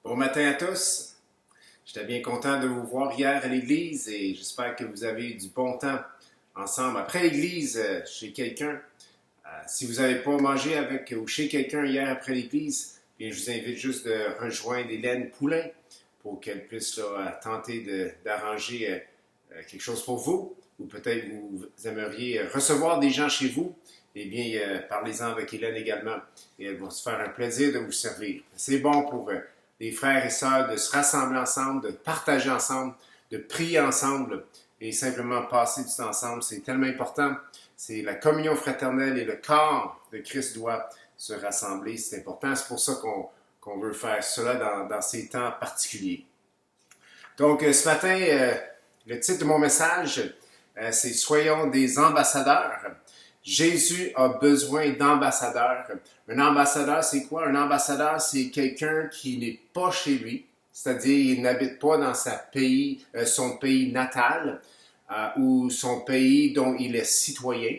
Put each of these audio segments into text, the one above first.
Bon matin à tous. J'étais bien content de vous voir hier à l'église et j'espère que vous avez eu du bon temps ensemble. Après l'église, chez quelqu'un, si vous n'avez pas mangé avec ou chez quelqu'un hier après l'église, bien, je vous invite juste de rejoindre Hélène Poulain pour qu'elle puisse tenter d'arranger quelque chose pour vous. Ou peut-être vous aimeriez recevoir des gens chez vous. Eh bien, parlez-en avec Hélène également et elle va se faire un plaisir de vous servir. C'est bon pour les frères et sœurs de se rassembler ensemble, de partager ensemble, de prier ensemble et simplement passer du temps ensemble. C'est tellement important. C'est la communion fraternelle et le corps de Christ doit se rassembler. C'est important. C'est pour ça qu'on veut faire cela dans ces temps particuliers. Donc, ce matin, le titre de mon message, c'est « Soyons des ambassadeurs ». Jésus a besoin d'ambassadeurs. Un ambassadeur, c'est quoi? Un ambassadeur, c'est quelqu'un qui n'est pas chez lui, c'est-à-dire il n'habite pas dans son pays natal ou son pays dont il est citoyen.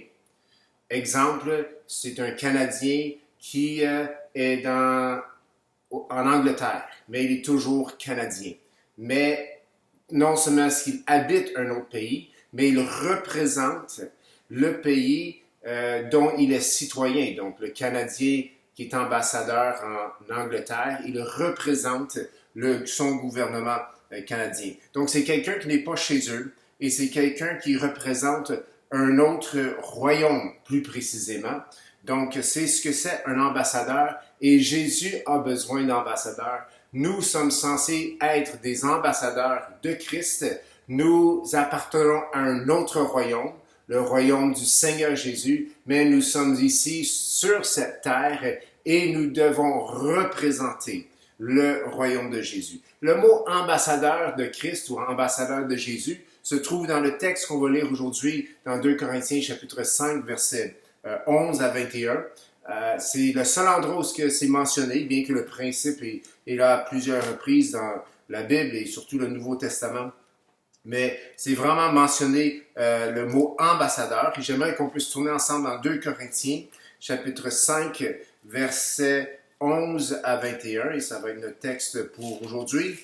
Exemple, c'est un Canadien qui est en Angleterre, mais il est toujours Canadien. Mais non seulement est-ce qu'il habite un autre pays, mais il représente le pays dont il est citoyen. Donc, le Canadien qui est ambassadeur en Angleterre, il représente son gouvernement canadien. Donc, c'est quelqu'un qui n'est pas chez eux et c'est quelqu'un qui représente un autre royaume, plus précisément. Donc, c'est ce que c'est un ambassadeur et Jésus a besoin d'ambassadeurs. Nous sommes censés être des ambassadeurs de Christ. Nous appartenons à un autre royaume, le royaume du Seigneur Jésus, mais nous sommes ici sur cette terre et nous devons représenter le royaume de Jésus. Le mot ambassadeur de Christ ou ambassadeur de Jésus se trouve dans le texte qu'on va lire aujourd'hui dans 2 Corinthiens chapitre 5, versets 11 à 21. C'est le seul endroit où c'est mentionné, bien que le principe est là à plusieurs reprises dans la Bible et surtout le Nouveau Testament. Mais c'est vraiment mentionné le mot ambassadeur. Et j'aimerais qu'on puisse tourner ensemble dans 2 Corinthiens, chapitre 5, versets 11 à 21. Et ça va être notre texte pour aujourd'hui.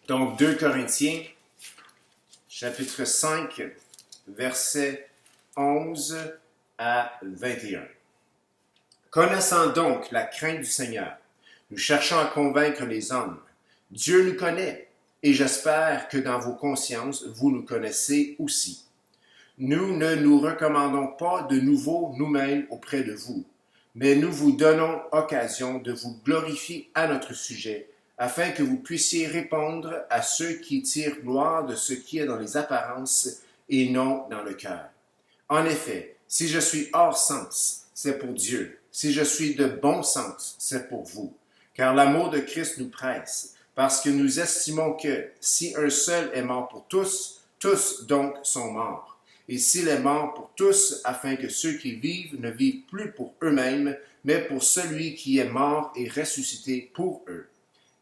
Donc, 2 Corinthiens, chapitre 5, versets 11 à 21. Connaissant donc la crainte du Seigneur, nous cherchons à convaincre les hommes. Dieu nous connaît. Et j'espère que dans vos consciences, vous nous connaissez aussi. Nous ne nous recommandons pas de nouveau nous-mêmes auprès de vous, mais nous vous donnons occasion de vous glorifier à notre sujet, afin que vous puissiez répondre à ceux qui tirent gloire de ce qui est dans les apparences et non dans le cœur. En effet, si je suis hors sens, c'est pour Dieu. Si je suis de bon sens, c'est pour vous. Car l'amour de Christ nous presse, parce que nous estimons que si un seul est mort pour tous, tous donc sont morts. Et s'il est mort pour tous, afin que ceux qui vivent ne vivent plus pour eux-mêmes, mais pour celui qui est mort et ressuscité pour eux.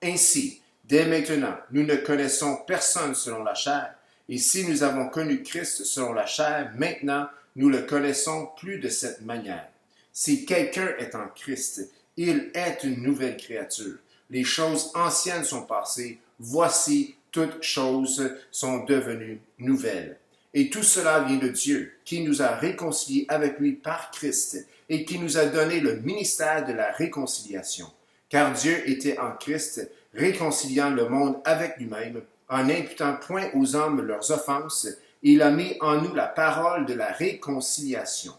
Ainsi, dès maintenant, nous ne connaissons personne selon la chair, et si nous avons connu Christ selon la chair, maintenant, nous le connaissons plus de cette manière. Si quelqu'un est en Christ, il est une nouvelle créature. Les choses anciennes sont passées, voici, toutes choses sont devenues nouvelles. Et tout cela vient de Dieu, qui nous a réconciliés avec lui par Christ, et qui nous a donné le ministère de la réconciliation. Car Dieu était en Christ, réconciliant le monde avec lui-même, en n'imputant point aux hommes leurs offenses, il a mis en nous la parole de la réconciliation.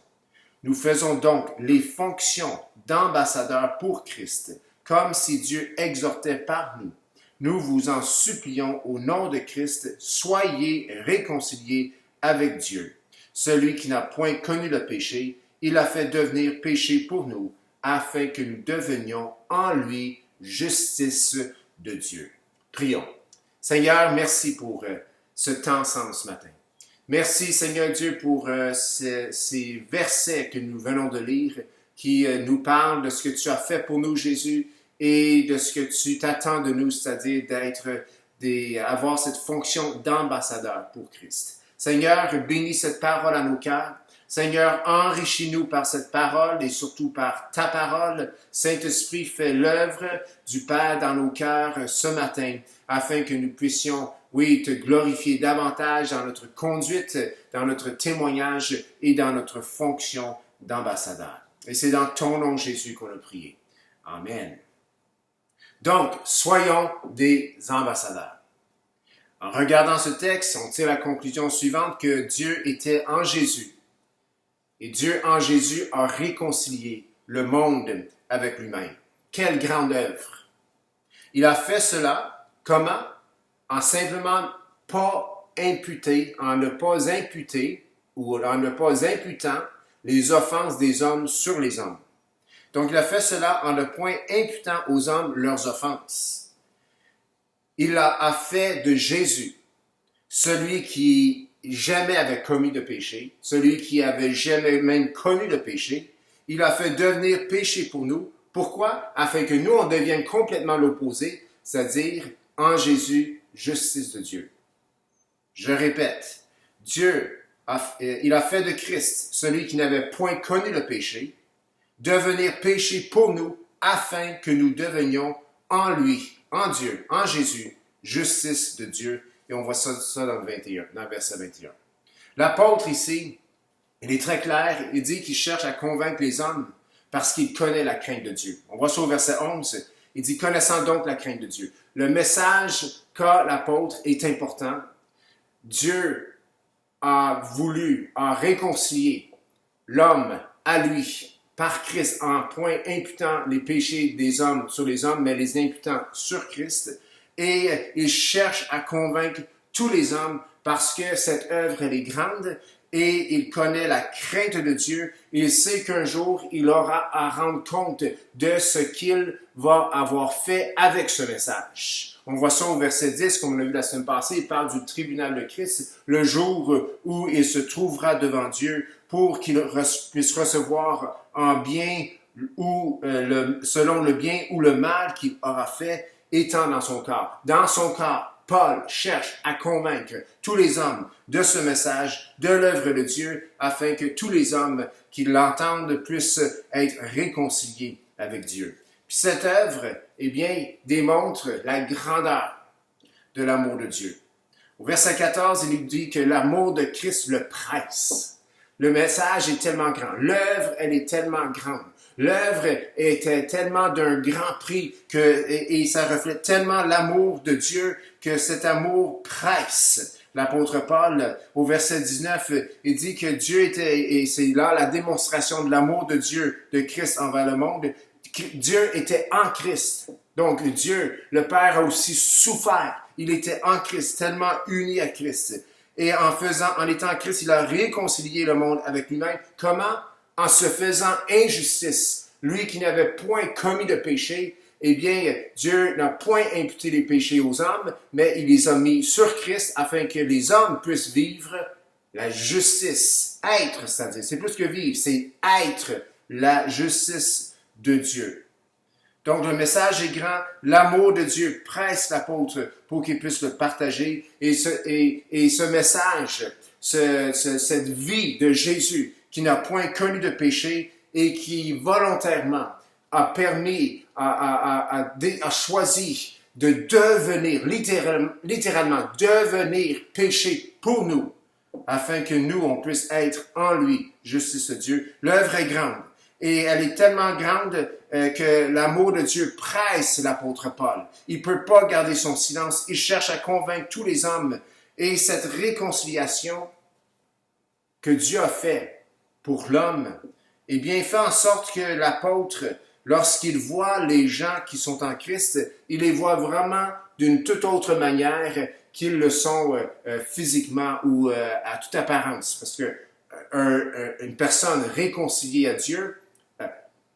Nous faisons donc les fonctions d'ambassadeurs pour Christ, comme si Dieu exhortait par nous. Nous vous en supplions au nom de Christ, soyez réconciliés avec Dieu. Celui qui n'a point connu le péché, il a fait devenir péché pour nous, afin que nous devenions en lui justice de Dieu. Prions. Seigneur, merci pour ce temps ensemble ce matin. Merci, Seigneur Dieu, pour ces versets que nous venons de lire, qui nous parlent de ce que tu as fait pour nous, Jésus, et de ce que tu t'attends de nous, c'est-à-dire avoir cette fonction d'ambassadeur pour Christ. Seigneur, bénis cette parole à nos cœurs. Seigneur, enrichis-nous par cette parole et surtout par ta parole. Saint-Esprit, fais l'œuvre du Père dans nos cœurs ce matin, afin que nous puissions, oui, te glorifier davantage dans notre conduite, dans notre témoignage et dans notre fonction d'ambassadeur. Et c'est dans ton nom, Jésus, qu'on a prié. Amen. Donc, soyons des ambassadeurs. En regardant ce texte, on tire la conclusion suivante que Dieu était en Jésus. Et Dieu en Jésus a réconcilié le monde avec lui-même. Quelle grande œuvre! Il a fait cela, comment? En simplement pas imputer, en ne pas imputer ou en ne pas imputant les offenses des hommes sur les hommes. Donc il a fait cela en ne point imputant aux hommes leurs offenses. Il a fait de Jésus celui qui jamais avait commis de péché, celui qui avait jamais même connu le péché, il a fait devenir péché pour nous. Pourquoi? Afin que nous, on devienne complètement l'opposé, c'est-à-dire en Jésus, justice de Dieu. Je répète, il a fait de Christ, celui qui n'avait point connu le péché, devenir péché pour nous, afin que nous devenions en lui, en Dieu, en Jésus, justice de Dieu. Et on voit ça dans le verset 21. L'apôtre ici, il est très clair, il dit qu'il cherche à convaincre les hommes parce qu'il connaît la crainte de Dieu. On voit ça au verset 11, il dit « Connaissant donc la crainte de Dieu ». Le message qu'a l'apôtre est important. Dieu a réconcilié l'homme à lui par Christ en point imputant les péchés des hommes sur les hommes, mais les imputant sur Christ. Et il cherche à convaincre tous les hommes parce que cette œuvre, elle est grande et il connaît la crainte de Dieu. Il sait qu'un jour, il aura à rendre compte de ce qu'il va avoir fait avec ce message. On voit ça au verset 10, comme on l'a vu la semaine passée, il parle du tribunal de Christ, le jour où il se trouvera devant Dieu pour qu'il puisse recevoir en bien ou selon le bien ou le mal qu'il aura fait étant dans son corps. Dans son corps, Paul cherche à convaincre tous les hommes de ce message, de l'œuvre de Dieu, afin que tous les hommes qui l'entendent puissent être réconciliés avec Dieu. Puis cette œuvre, eh bien, démontre la grandeur de l'amour de Dieu. Au verset 14, il nous dit que l'amour de Christ le presse. Le message est tellement grand. L'œuvre, elle est tellement grande. L'œuvre était tellement d'un grand prix et ça reflète tellement l'amour de Dieu que cet amour presse. L'apôtre Paul, au verset 19, il dit que Dieu était, et c'est là la démonstration de l'amour de Dieu, de Christ envers le monde, Dieu était en Christ. Donc Dieu, le Père, a aussi souffert. Il était en Christ, tellement uni à Christ. Et en étant en Christ, il a réconcilié le monde avec lui-même. Comment? En se faisant injustice. Lui qui n'avait point commis de péché, eh bien, Dieu n'a point imputé les péchés aux hommes, mais il les a mis sur Christ afin que les hommes puissent vivre la justice. Être, c'est-à-dire, c'est plus que vivre, c'est être la justice de Dieu. Donc, le message est grand. L'amour de Dieu presse l'apôtre pour qu'il puisse le partager. Et ce message, cette vie de Jésus qui n'a point connu de péché et qui volontairement a permis, a choisi de devenir, littéralement, devenir péché pour nous, afin que nous, on puisse être en lui, justice de Dieu. L'œuvre est grande. Et elle est tellement grande que l'amour de Dieu presse l'apôtre Paul. Il ne peut pas garder son silence. Il cherche à convaincre tous les hommes. Et cette réconciliation que Dieu a fait pour l'homme, eh bien, fait en sorte que l'apôtre, lorsqu'il voit les gens qui sont en Christ, il les voit vraiment d'une toute autre manière qu'ils le sont physiquement ou à toute apparence. Parce que une personne réconciliée à Dieu,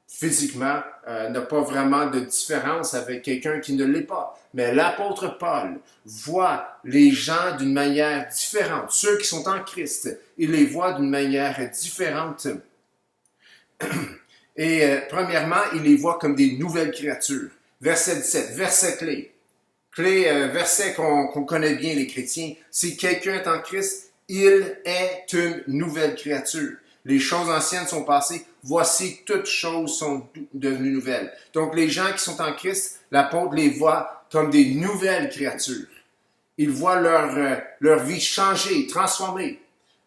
physiquement, n'a pas vraiment de différence avec quelqu'un qui ne l'est pas. Mais l'apôtre Paul voit les gens d'une manière différente. Ceux qui sont en Christ, il les voit d'une manière différente. Et premièrement, il les voit comme des nouvelles créatures. Verset 17, verset clé. Verset qu'on connaît bien les chrétiens. Si quelqu'un est en Christ, il est une nouvelle créature. Les choses anciennes sont passées. Voici, toutes choses sont devenues nouvelles. Donc, les gens qui sont en Christ, l'apôtre les voit comme des nouvelles créatures. Ils voient leur vie changer, transformer.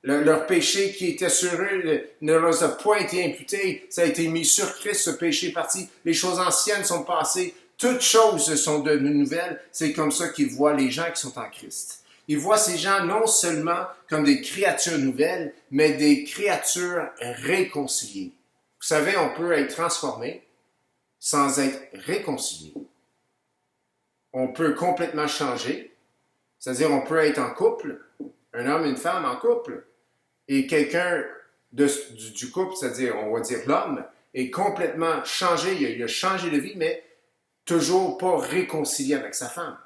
Leur péché qui était sur eux ne leur a point été imputé. Ça a été mis sur Christ, ce péché est parti. Les choses anciennes sont passées. Toutes choses sont devenues nouvelles. C'est comme ça qu'ils voient les gens qui sont en Christ. Ils voient ces gens non seulement comme des créatures nouvelles, mais des créatures réconciliées. Vous savez, on peut être transformé sans être réconcilié. On peut complètement changer, c'est-à-dire on peut être en couple, un homme et une femme en couple, et quelqu'un du couple, c'est-à-dire on va dire l'homme, est complètement changé, il a changé de vie, mais toujours pas réconcilié avec sa femme.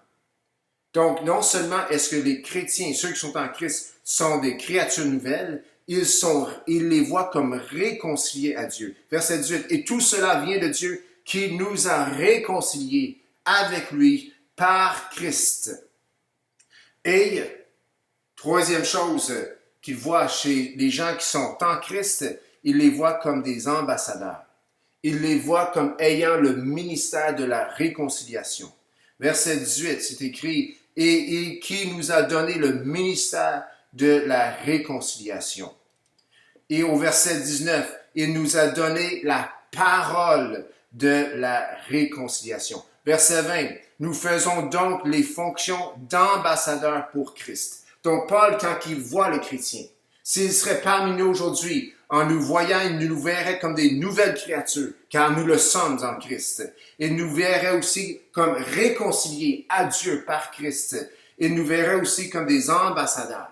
Donc, non seulement est-ce que les chrétiens, ceux qui sont en Christ, sont des créatures nouvelles, ils les voient comme réconciliés à Dieu. Verset 18. Et tout cela vient de Dieu qui nous a réconciliés avec lui par Christ. Et, troisième chose qu'ils voient chez les gens qui sont en Christ, ils les voient comme des ambassadeurs. Ils les voient comme ayant le ministère de la réconciliation. Verset 18, c'est écrit, et qui nous a donné le ministère de la réconciliation. Et au verset 19, il nous a donné la parole de la réconciliation. Verset 20, nous faisons donc les fonctions d'ambassadeurs pour Christ. Donc Paul, quand il voit les chrétiens, s'il serait parmi nous aujourd'hui, en nous voyant, il nous verrait comme des nouvelles créatures, car nous le sommes en Christ. Il nous verrait aussi comme réconciliés à Dieu par Christ. Il nous verrait aussi comme des ambassadeurs,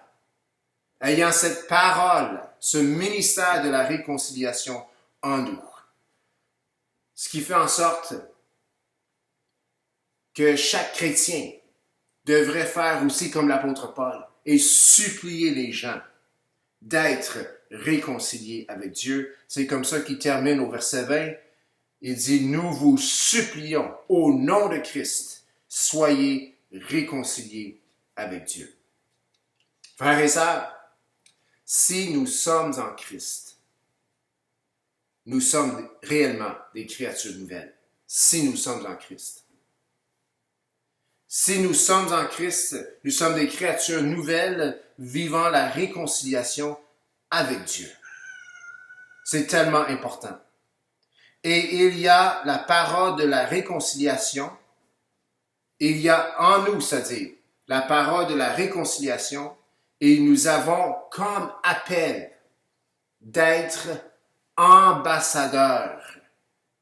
ayant cette parole, ce ministère de la réconciliation en nous. Ce qui fait en sorte que chaque chrétien devrait faire aussi comme l'apôtre Paul et supplier les gens d'être réconciliés avec Dieu. C'est comme ça qu'il termine au verset 20. Il dit, nous vous supplions au nom de Christ, soyez réconciliés avec Dieu. Frères et sœurs, si nous sommes en Christ, nous sommes réellement des créatures nouvelles. Si nous sommes en Christ. Si nous sommes en Christ, nous sommes des créatures nouvelles vivant la réconciliation avec Dieu. C'est tellement important. Et il y a la parole de la réconciliation. Il y a en nous, c'est-à-dire la parole de la réconciliation, et nous avons comme appel d'être ambassadeurs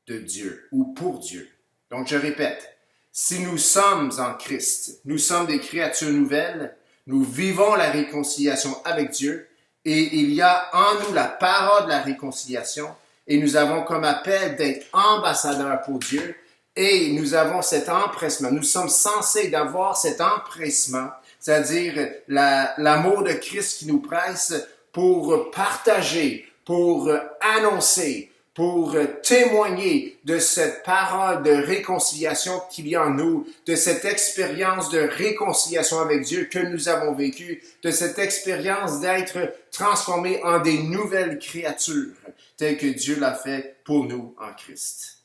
de Dieu ou pour Dieu. Donc je répète, si nous sommes en Christ, nous sommes des créatures nouvelles, nous vivons la réconciliation avec Dieu, et il y a en nous la parole de la réconciliation, et nous avons comme appel d'être ambassadeurs pour Dieu, et nous avons cet empressement. Nous sommes censés d'avoir cet empressement, c'est-à-dire l'amour de Christ qui nous presse pour partager, pour annoncer, pour témoigner de cette parole de réconciliation qu'il y a en nous, de cette expérience de réconciliation avec Dieu que nous avons vécue, de cette expérience d'être transformés en des nouvelles créatures, telles que Dieu l'a fait pour nous en Christ.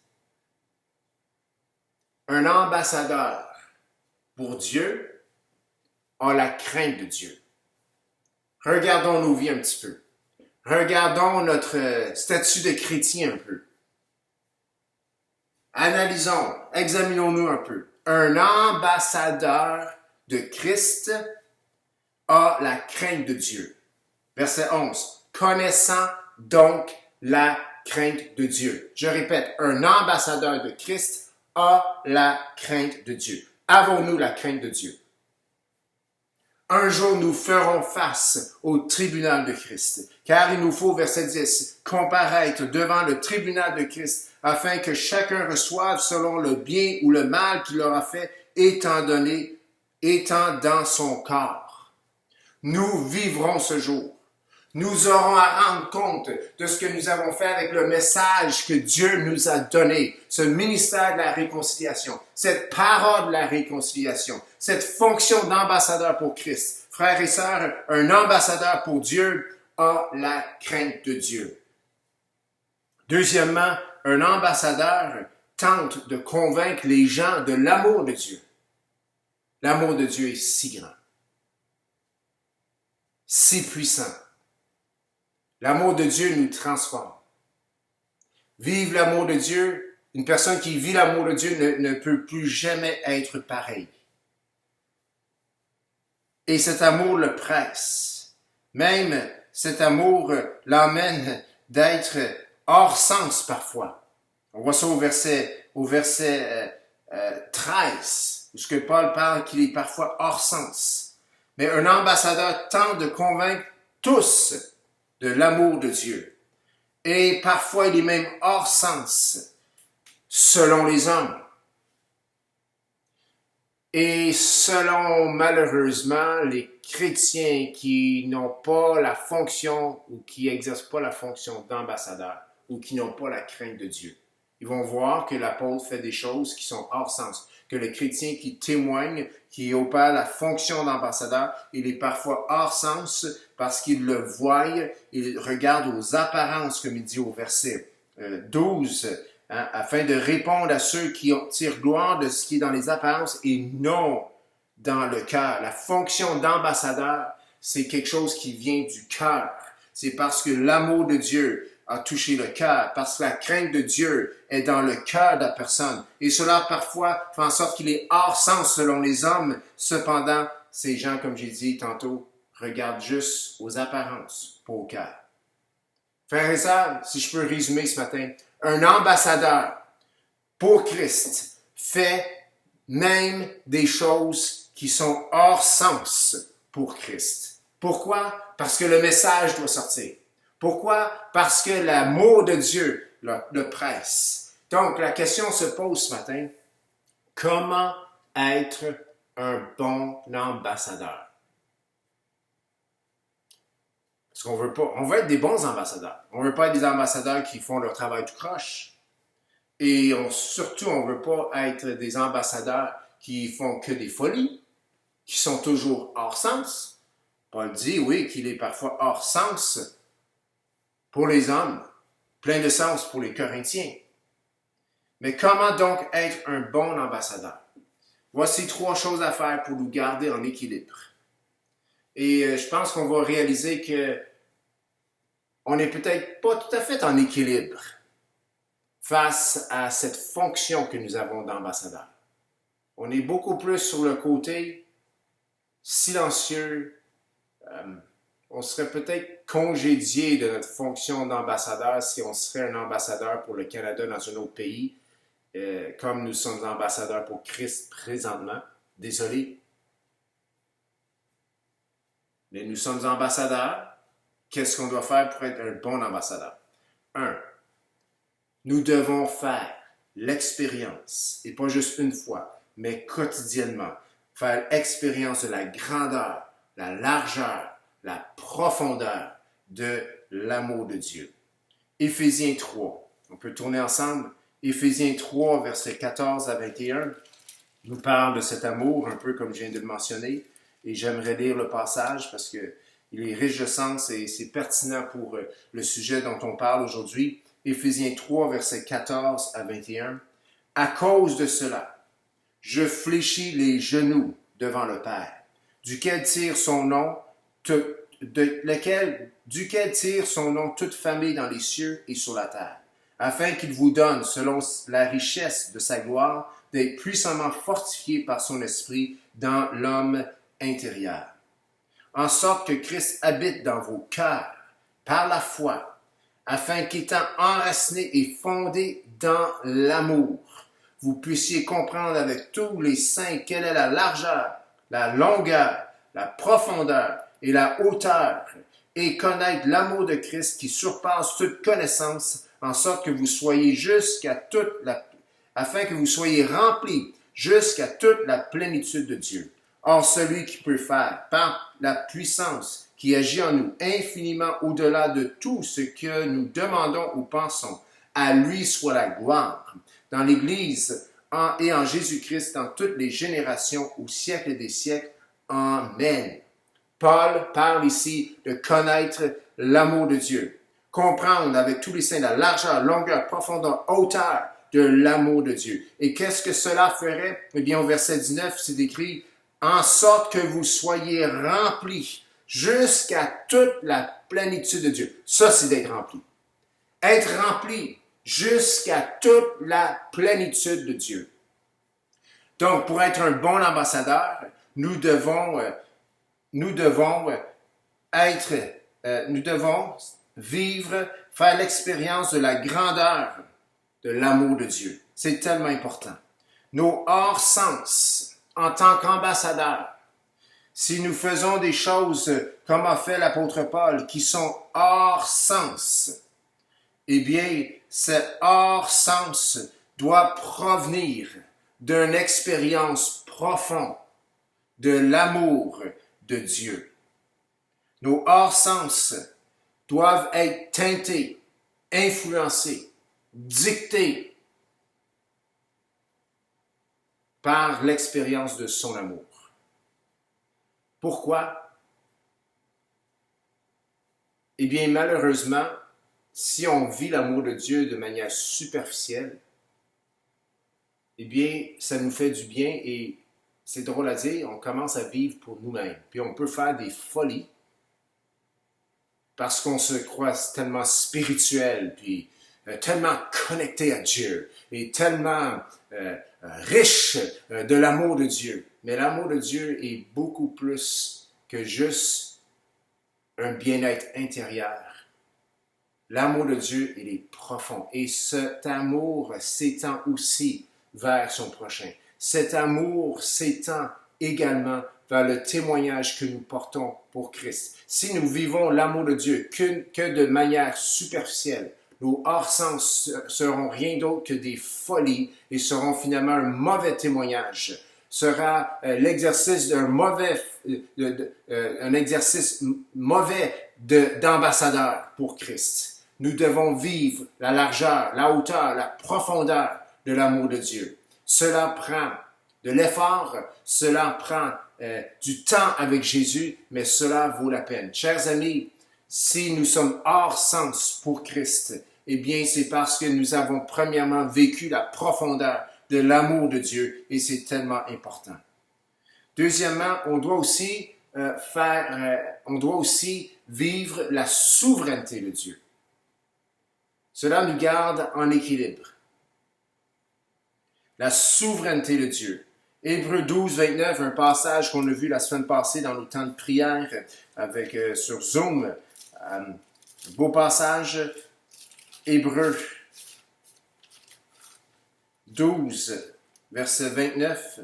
Un ambassadeur pour Dieu a la crainte de Dieu. Regardons nos vies un petit peu. Regardons notre statut de chrétien un peu. Analysons, examinons-nous un peu. Un ambassadeur de Christ a la crainte de Dieu. Verset 11. Connaissant donc la crainte de Dieu. Je répète, un ambassadeur de Christ a la crainte de Dieu. Avons-nous la crainte de Dieu? Un jour, nous ferons face au tribunal de Christ, car il nous faut, verset 10, comparaître devant le tribunal de Christ, afin que chacun reçoive selon le bien ou le mal qu'il aura fait, étant dans son corps. Nous vivrons ce jour. Nous aurons à rendre compte de ce que nous avons fait avec le message que Dieu nous a donné, ce ministère de la réconciliation, cette parole de la réconciliation, cette fonction d'ambassadeur pour Christ. Frères et sœurs, un ambassadeur pour Dieu a la crainte de Dieu. Deuxièmement, un ambassadeur tente de convaincre les gens de l'amour de Dieu. L'amour de Dieu est si grand, si puissant. L'amour de Dieu nous transforme. Vivre l'amour de Dieu, une personne qui vit l'amour de Dieu ne peut plus jamais être pareille. Et cet amour le presse. Même cet amour l'emmène d'être hors sens parfois. On voit ça au verset 13, où ce que Paul parle qu'il est parfois hors sens. Mais un ambassadeur tente de convaincre tous de l'amour de Dieu. Et parfois, il est même hors sens, selon les hommes. Et selon, malheureusement, les chrétiens qui n'ont pas la fonction ou qui n'exercent pas la fonction d'ambassadeur ou qui n'ont pas la crainte de Dieu. Ils vont voir que l'apôtre fait des choses qui sont hors sens, que le chrétien qui témoigne, qui opère la fonction d'ambassadeur, il est parfois hors sens parce qu'il le voit, il regarde aux apparences, comme il dit au verset 12, afin de répondre à ceux qui tirent gloire de ce qui est dans les apparences et non dans le cœur. La fonction d'ambassadeur, c'est quelque chose qui vient du cœur. C'est parce que l'amour de Dieu a touché le cœur, parce que la crainte de Dieu est dans le cœur de la personne. Et cela, parfois, fait en sorte qu'il est hors sens selon les hommes. Cependant, ces gens, comme j'ai dit tantôt, regardent juste aux apparences, pas au cœur. Frères et sœurs, si je peux résumer ce matin, un ambassadeur pour Christ fait même des choses qui sont hors sens pour Christ. Pourquoi? Parce que le message doit sortir. Pourquoi? Parce que l'amour de Dieu le presse. Donc, la question se pose ce matin, comment être un bon ambassadeur? Parce qu'on veut pas, on veut être des bons ambassadeurs. On veut pas être des ambassadeurs qui font leur travail tout croche. Et surtout, on veut pas être des ambassadeurs qui font que des folies, qui sont toujours hors sens. Paul dit, oui, qu'il est parfois hors sens pour les hommes, plein de sens pour les Corinthiens. Mais comment donc être un bon ambassadeur? Voici 3 choses à faire pour nous garder en équilibre. Et je pense qu'on va réaliser que on n'est peut-être pas tout à fait en équilibre face à cette fonction que nous avons d'ambassadeur. On est beaucoup plus sur le côté silencieux. On serait peut-être congédié de notre fonction d'ambassadeur si on serait un ambassadeur pour le Canada dans un autre pays, comme nous sommes ambassadeurs pour Christ présentement. Désolé. Mais nous sommes ambassadeurs. Qu'est-ce qu'on doit faire pour être un bon ambassadeur? 1. Nous devons faire l'expérience, et pas juste une fois, mais quotidiennement, faire l'expérience de la grandeur, la largeur, la profondeur de l'amour de Dieu. Éphésiens 3. On peut tourner ensemble. Éphésiens 3, versets 14 à 21, nous parle de cet amour, un peu comme je viens de le mentionner. Et j'aimerais lire le passage parce qu'il est riche de sens et c'est pertinent pour le sujet dont on parle aujourd'hui. Éphésiens 3, versets 14 à 21. À cause de cela, je fléchis les genoux devant le Père, duquel tire son nom toute famille dans les cieux et sur la terre, afin qu'il vous donne, selon la richesse de sa gloire, d'être puissamment fortifié par son esprit dans l'homme intérieur. En sorte que Christ habite dans vos cœurs par la foi, afin qu'étant enraciné et fondé dans l'amour, vous puissiez comprendre avec tous les saints quelle est la largeur, la longueur, la profondeur et la hauteur, et connaître l'amour de Christ qui surpasse toute connaissance, en sorte que vous soyez afin que vous soyez remplis jusqu'à toute la plénitude de Dieu. Or, celui qui peut faire, par la puissance qui agit en nous infiniment au-delà de tout ce que nous demandons ou pensons, à lui soit la gloire, dans l'Église et en Jésus-Christ, dans toutes les générations, au siècle des siècles. Amen. Paul parle ici de connaître l'amour de Dieu. Comprendre avec tous les saints la largeur, longueur, profondeur, hauteur de l'amour de Dieu. Et qu'est-ce que cela ferait? Eh bien, au verset 19, c'est écrit « En sorte que vous soyez remplis jusqu'à toute la plénitude de Dieu. » Ça, c'est d'être rempli. Être rempli jusqu'à toute la plénitude de Dieu. Donc, pour être un bon ambassadeur, nous devons vivre, faire l'expérience de la grandeur de l'amour de Dieu. C'est tellement important. Nos hors-sens, en tant qu'ambassadeurs, si nous faisons des choses comme a fait l'apôtre Paul, qui sont hors sens, eh bien, ce hors sens doit provenir d'une expérience profonde de l'amour de Dieu. Nos hors sens doivent être teintés, influencés, dictés par l'expérience de son amour. Pourquoi? Eh bien, malheureusement, si on vit l'amour de Dieu de manière superficielle, eh bien, ça nous fait du bien et c'est drôle à dire, on commence à vivre pour nous-mêmes. Puis on peut faire des folies parce qu'on se croit tellement spirituel, puis tellement connecté à Dieu et tellement riche de l'amour de Dieu. Mais l'amour de Dieu est beaucoup plus que juste un bien-être intérieur. L'amour de Dieu, il est profond. Et cet amour s'étend aussi vers son prochain. Cet amour s'étend également vers le témoignage que nous portons pour Christ. Si nous vivons l'amour de Dieu que de manière superficielle, nos hors-sens seront rien d'autre que des folies et seront finalement un mauvais témoignage. Sera l'exercice d'un exercice mauvais d'ambassadeur pour Christ. Nous devons vivre la largeur, la hauteur, la profondeur de l'amour de Dieu. Cela prend de l'effort, cela prend du temps avec Jésus, mais cela vaut la peine. Chers amis, si nous sommes hors sens pour Christ, eh bien c'est parce que nous avons premièrement vécu la profondeur de l'amour de Dieu et c'est tellement important. Deuxièmement, on doit aussi vivre la souveraineté de Dieu. Cela nous garde en équilibre. La souveraineté de Dieu. Hébreux 12, 29, un passage qu'on a vu la semaine passée dans nos temps de prière sur Zoom. Beau passage. Hébreux 12, verset 29.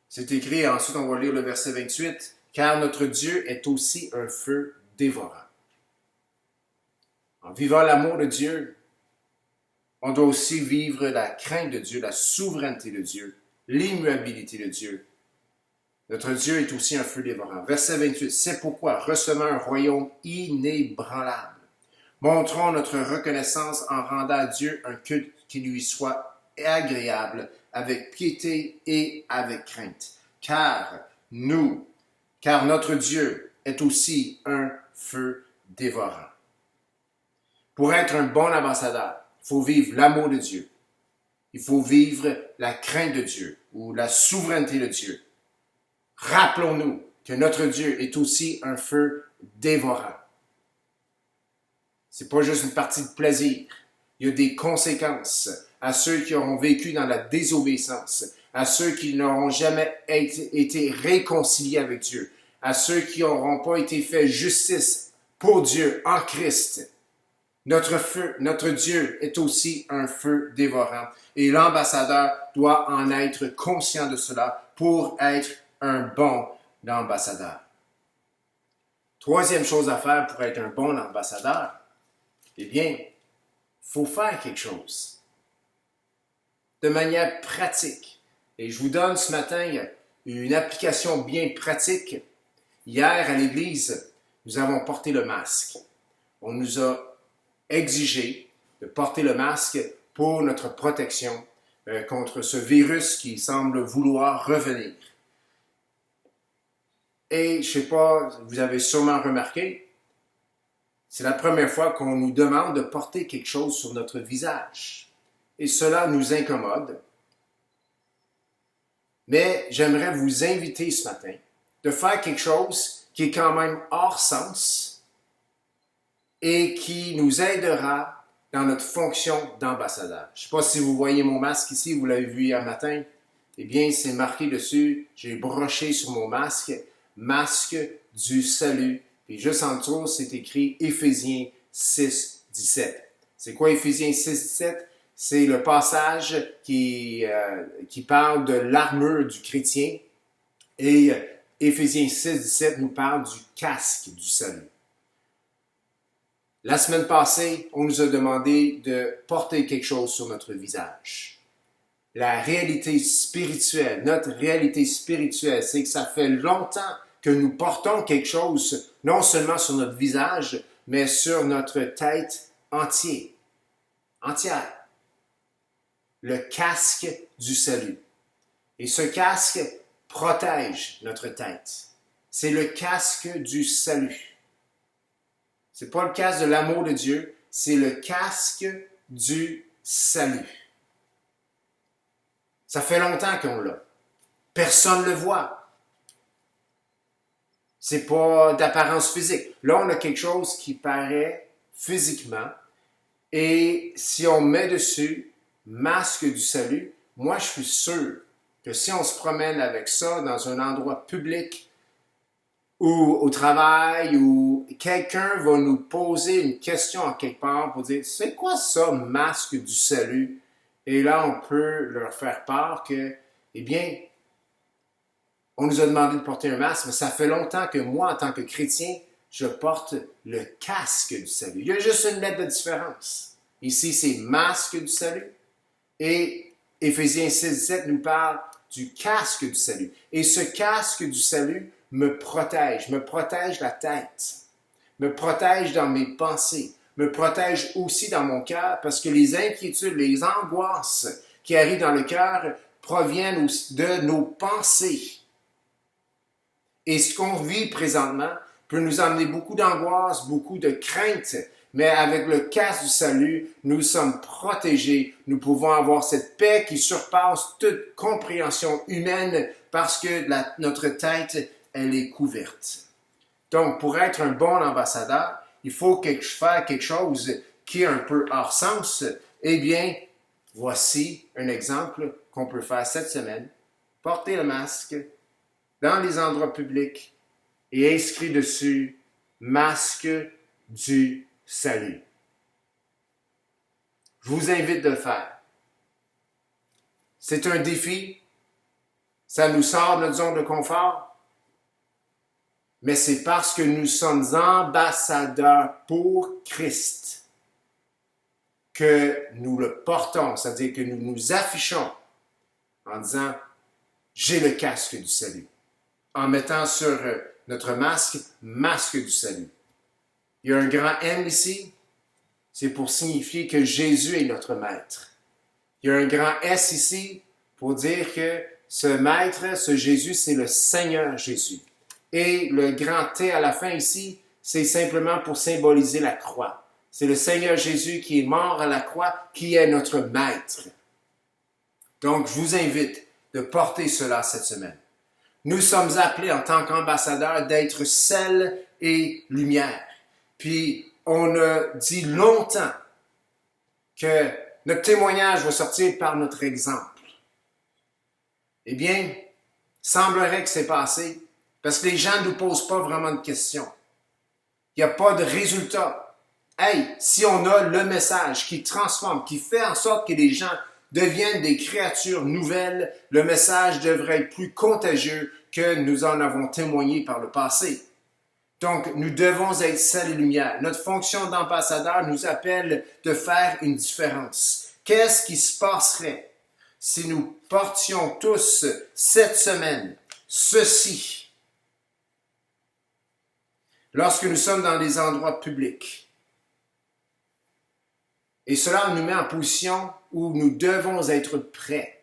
C'est écrit, ensuite on va lire le verset 28. Car notre Dieu est aussi un feu dévorant. En vivant l'amour de Dieu, on doit aussi vivre la crainte de Dieu, la souveraineté de Dieu, l'immuabilité de Dieu. Notre Dieu est aussi un feu dévorant. Verset 28. C'est pourquoi recevons un royaume inébranlable. Montrons notre reconnaissance en rendant à Dieu un culte qui lui soit agréable, avec piété et avec crainte. Car notre Dieu est aussi un feu dévorant. Pour être un bon ambassadeur, il faut vivre l'amour de Dieu. Il faut vivre la crainte de Dieu ou la souveraineté de Dieu. Rappelons-nous que notre Dieu est aussi un feu dévorant. C'est pas juste une partie de plaisir. Il y a des conséquences à ceux qui auront vécu dans la désobéissance, à ceux qui n'auront jamais été réconciliés avec Dieu, à ceux qui n'auront pas été fait justice pour Dieu en Christ. Notre Dieu est aussi un feu dévorant et l'ambassadeur doit en être conscient de cela pour être un bon ambassadeur. Troisième chose à faire pour être un bon ambassadeur, eh bien, il faut faire quelque chose de manière pratique. Et je vous donne ce matin une application bien pratique. Hier, à l'église, nous avons porté le masque. On nous a exigé de porter le masque pour notre protection contre ce virus qui semble vouloir revenir. Et je ne sais pas, vous avez sûrement remarqué, c'est la première fois qu'on nous demande de porter quelque chose sur notre visage. Et cela nous incommode. Mais j'aimerais vous inviter ce matin de faire quelque chose qui est quand même hors sens et qui nous aidera dans notre fonction d'ambassadeur. Je ne sais pas si vous voyez mon masque ici, vous l'avez vu hier matin. Eh bien, c'est marqué dessus, j'ai broché sur mon masque, masque du salut. Et juste en dessous, c'est écrit Éphésiens 6, 17. C'est quoi Éphésiens 6, 17? C'est le passage qui parle de l'armure du chrétien. Et Éphésiens 6, 17 nous parle du casque du salut. La semaine passée, on nous a demandé de porter quelque chose sur notre visage. La réalité spirituelle, notre réalité spirituelle, c'est que ça fait longtemps que nous portons quelque chose, non seulement sur notre visage, mais sur notre tête entière. Le casque du salut. Et ce casque protège notre tête. C'est le casque du salut. C'est pas le casque de l'amour de Dieu, c'est le casque du salut. Ça fait longtemps qu'on l'a. Personne ne le voit. C'est pas d'apparence physique. Là, on a quelque chose qui paraît physiquement. Et si on met dessus masque du salut, moi, je suis sûr que si on se promène avec ça dans un endroit public ou au travail, ou quelqu'un va nous poser une question en quelque part pour dire « C'est quoi ça, masque du salut? » Et là, on peut leur faire part que, eh bien, on nous a demandé de porter un masque, mais ça fait longtemps que moi, en tant que chrétien, je porte le casque du salut. Il y a juste une lettre de différence. Ici, c'est masque du salut. Et Éphésiens 6, 17 nous parle du casque du salut. Et ce casque du salut me protège la tête, me protège dans mes pensées, me protège aussi dans mon cœur, parce que les inquiétudes, les angoisses qui arrivent dans le cœur proviennent de nos pensées. Et ce qu'on vit présentement peut nous amener beaucoup d'angoisse, beaucoup de crainte, mais avec le casque du salut, nous sommes protégés. Nous pouvons avoir cette paix qui surpasse toute compréhension humaine parce que notre tête, elle est couverte. Donc, pour être un bon ambassadeur, il faut faire quelque chose qui est un peu hors sens. Eh bien, voici un exemple qu'on peut faire cette semaine. Porter le masque dans les endroits publics et inscrit dessus « Masque du salut ». Je vous invite de le faire. C'est un défi. Ça nous sort de notre zone de confort. Mais c'est parce que nous sommes ambassadeurs pour Christ que nous le portons, c'est-à-dire que nous nous affichons en disant « J'ai le casque du salut », en mettant sur notre masque « Masque du salut ». Il y a un grand M ici, c'est pour signifier que Jésus est notre maître. Il y a un grand S ici pour dire que ce maître, ce Jésus, c'est le Seigneur Jésus. Et le grand T à la fin ici, c'est simplement pour symboliser la croix. C'est le Seigneur Jésus qui est mort à la croix, qui est notre maître. Donc, je vous invite de porter cela cette semaine. Nous sommes appelés en tant qu'ambassadeurs d'être sel et lumière. Puis, on a dit longtemps que notre témoignage va sortir par notre exemple. Eh bien, semblerait que c'est passé parce que les gens ne nous posent pas vraiment de questions. Il n'y a pas de résultat. Hey, si on a le message qui transforme, qui fait en sorte que les gens deviennent des créatures nouvelles, le message devrait être plus contagieux que nous en avons témoigné par le passé. Donc, nous devons être sel et lumière. Notre fonction d'ambassadeur nous appelle de faire une différence. Qu'est-ce qui se passerait si nous portions tous cette semaine ceci? Lorsque nous sommes dans des endroits publics. Et cela nous met en position où nous devons être prêts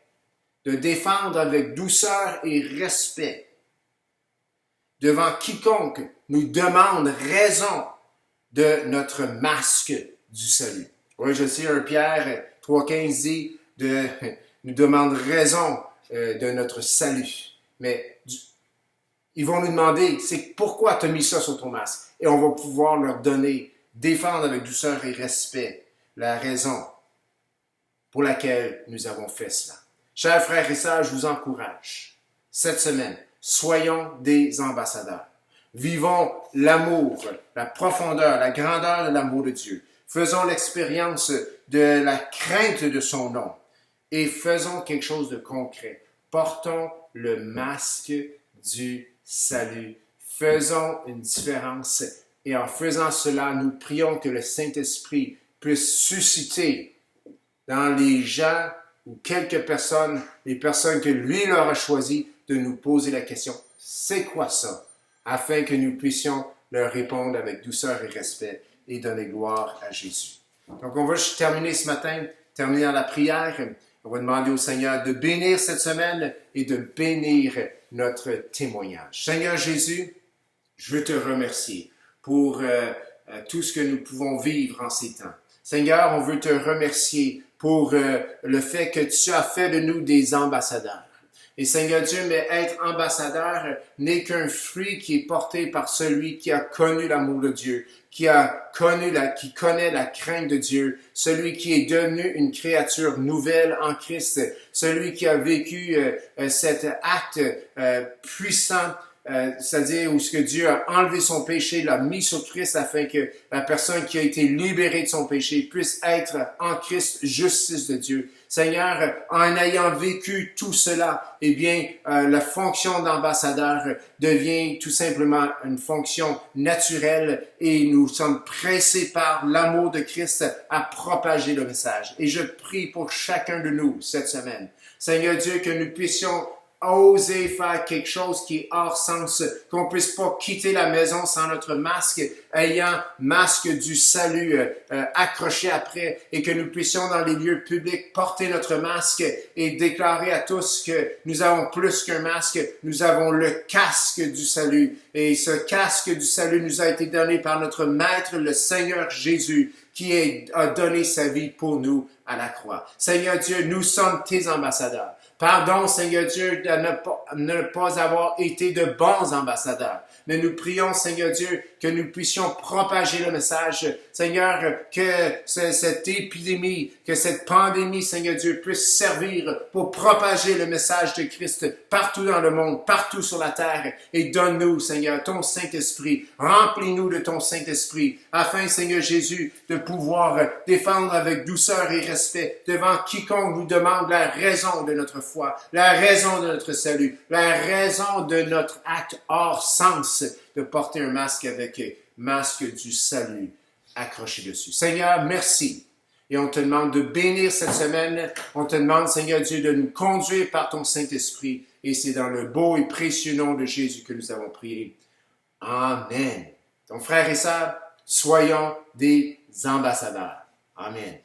de défendre avec douceur et respect devant quiconque nous demande raison de notre masque du salut. Oui, je sais, 1 Pierre 3,15 dit nous demande raison de notre salut. Mais ils vont nous demander, c'est pourquoi tu as mis ça sur ton masque? Et on va pouvoir leur donner, défendre avec douceur et respect la raison pour laquelle nous avons fait cela. Chers frères et sœurs, je vous encourage, cette semaine, soyons des ambassadeurs. Vivons l'amour, la profondeur, la grandeur de l'amour de Dieu. Faisons l'expérience de la crainte de son nom et faisons quelque chose de concret. Portons le masque du salut. Faisons une différence et en faisant cela, nous prions que le Saint-Esprit puisse susciter dans les gens ou quelques personnes, les personnes que lui leur a choisies, de nous poser la question, c'est quoi ça? Afin que nous puissions leur répondre avec douceur et respect et donner gloire à Jésus. Donc, on va terminer ce matin, terminer dans la prière. On va demander au Seigneur de bénir cette semaine et de bénir notre témoignage. Seigneur Jésus, je veux te remercier pour tout ce que nous pouvons vivre en ces temps. Seigneur, on veut te remercier pour le fait que tu as fait de nous des ambassadeurs. Et Seigneur Dieu, mais être ambassadeur n'est qu'un fruit qui est porté par celui qui a connu l'amour de Dieu, qui connaît la crainte de Dieu, celui qui est devenu une créature nouvelle en Christ, celui qui a vécu cet acte puissant, c'est-à-dire où ce que Dieu a enlevé son péché, l'a mis sur Christ afin que la personne qui a été libérée de son péché puisse être en Christ justice de Dieu. Seigneur, en ayant vécu tout cela, eh bien, la fonction d'ambassadeur devient tout simplement une fonction naturelle et nous sommes pressés par l'amour de Christ à propager le message. Et je prie pour chacun de nous cette semaine. Seigneur Dieu, que nous puissions oser faire quelque chose qui est hors sens, qu'on puisse pas quitter la maison sans notre masque, ayant masque du salut accroché après, et que nous puissions dans les lieux publics porter notre masque et déclarer à tous que nous avons plus qu'un masque, nous avons le casque du salut. Et ce casque du salut nous a été donné par notre Maître, le Seigneur Jésus, qui a donné sa vie pour nous à la croix. Seigneur Dieu, nous sommes tes ambassadeurs. Pardon, Seigneur Dieu, de ne pas avoir été de bons ambassadeurs. Mais nous prions, Seigneur Dieu, que nous puissions propager le message. Seigneur, que cette épidémie, que cette pandémie, Seigneur Dieu, puisse servir pour propager le message de Christ partout dans le monde, partout sur la terre. Et donne-nous, Seigneur, ton Saint-Esprit. Remplis-nous de ton Saint-Esprit, afin, Seigneur Jésus, de pouvoir défendre avec douceur et respect devant quiconque nous demande la raison de notre foi, la raison de notre salut, la raison de notre acte hors sens de porter un masque avec masque du salut accroché dessus. Seigneur, merci. Et on te demande de bénir cette semaine. On te demande, Seigneur Dieu, de nous conduire par ton Saint-Esprit. Et c'est dans le beau et précieux nom de Jésus que nous avons prié. Amen. Donc, frères et sœurs, soyons des ambassadeurs. Amen.